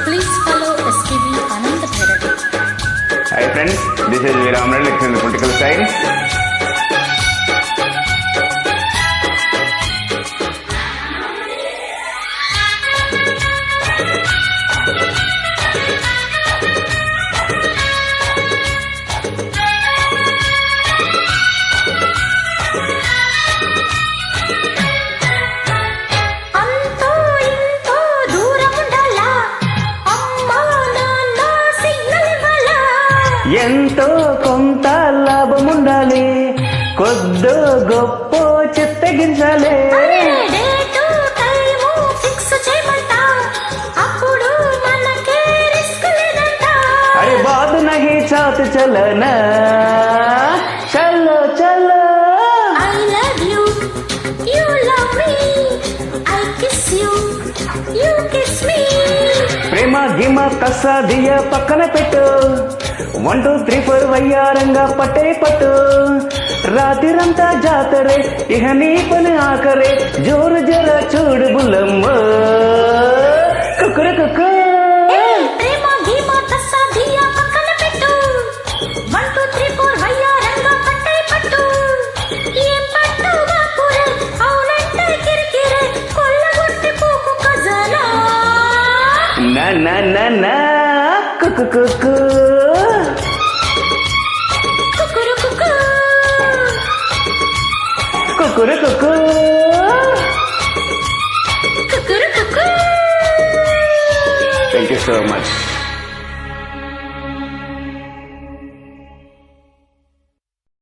Please follow SKB Ananda Bhairavi. Hi friends, this is Veeramran, lecturer in political science. అంతో ఇంతో దూరం ఉండాలా, అమ్మా నాన్న సిగ్నల్ ఇవ్వాలా. ఎంతో కొంత లాభం ఉండాలి, కొద్దో గొప్ప చిత్తగించాలి. డేటు టైము ఫిక్స్ చేయమంటా, అప్పుడు మనకే రిస్క్ లేదంట. అరే బాదు నహి చాత్ చలనా, చలో చలో. I love you, you love me, I kiss you, you kiss me. ప్రేమ గిమ కసా దియ పక్కన పెట్టు, 1 2 3 4 వయ్యారంగా పట్టే పట్టు. రాత్రిరంతా జాతరే, ఇహ నీ పని ఆఖరే, జోరు జర చూడు బుల్లమ్మ. కుక్కురు కుక్కు. ప్రేమ గీమ తస్సా దియ పక్కన పెట్టు, 1 2 3 4 వయ్యారంగా పట్టే పట్టు. ఏం పట్టు బాపురే, అవునంటే కిరికిరే, కొల్లగొట్టి పోకు ఖజానా. నా నా నా నా కుక్కు కుక్కు. కుకురు కుకు, కుక్కురు కుక్కు. కుకురు Kuku. Thank you so much.